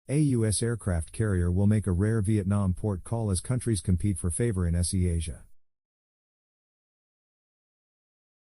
A U.S. aircraft carrier will make a rare Vietnam port call as countries compete for favor in SE Asia.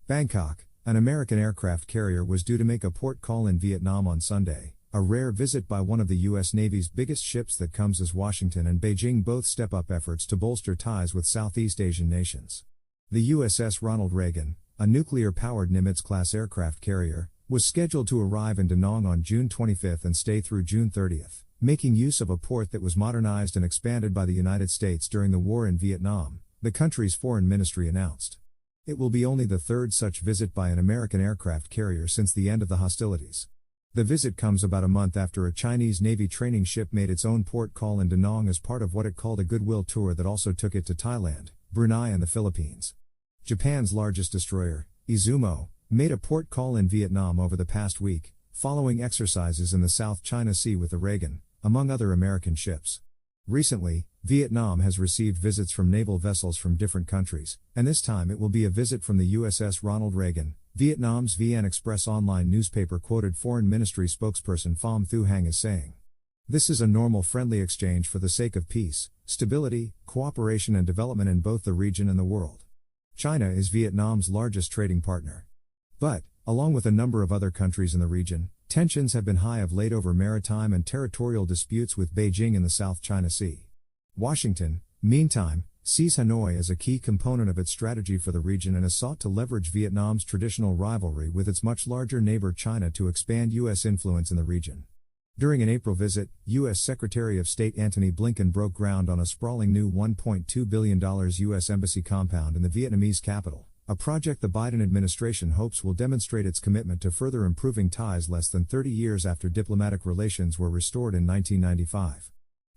Bangkok, an American aircraft carrier was due to make a port call in Vietnam on Sunday, a rare visit by one of the U.S. Navy's biggest ships that comes as Washington and Beijing both step up efforts to bolster ties with Southeast Asian nations. The USS Ronald Reagan, a nuclear-powered Nimitz-class aircraft carrier, was scheduled to arrive in Da Nang on June 25 and stay through June 30, making use of a port that was modernized and expanded by the United States during the war in Vietnam, the country's foreign ministry announced. It will be only the third such visit by an American aircraft carrier since the end of the hostilities. The visit comes about a month after a Chinese Navy training ship made its own port call in Da Nang as part of what it called a goodwill tour that also took it to Thailand, Brunei and the Philippines. Japan's largest destroyer, Izumo, made a port call in Vietnam over the past week, following exercises in the South China Sea with the Reagan, among other American ships. Recently, Vietnam has received visits from naval vessels from different countries, and this time it will be a visit from the USS Ronald Reagan. Vietnam's VN Express online newspaper quoted Foreign Ministry spokesperson Pham Thu Hang as saying, "This is a normal friendly exchange for the sake of peace, stability, cooperation and development in both the region and the world." China is Vietnam's largest trading partner. But, along with a number of other countries in the region, tensions have been high of late over maritime and territorial disputes with Beijing in the South China Sea. Washington, meantime, sees Hanoi as a key component of its strategy for the region and has sought to leverage Vietnam's traditional rivalry with its much larger neighbor China to expand U.S. influence in the region. During an April visit, U.S. Secretary of State Antony Blinken broke ground on a sprawling new $1.2 billion U.S. embassy compound in the Vietnamese capital, a project the Biden administration hopes will demonstrate its commitment to further improving ties less than 30 years after diplomatic relations were restored in 1995.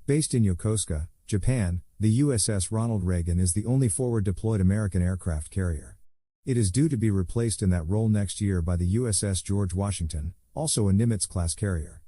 Based in Yokosuka, Japan, the USS Ronald Reagan is the only forward-deployed American aircraft carrier. It is due to be replaced in that role next year by the USS George Washington, also a Nimitz-class carrier.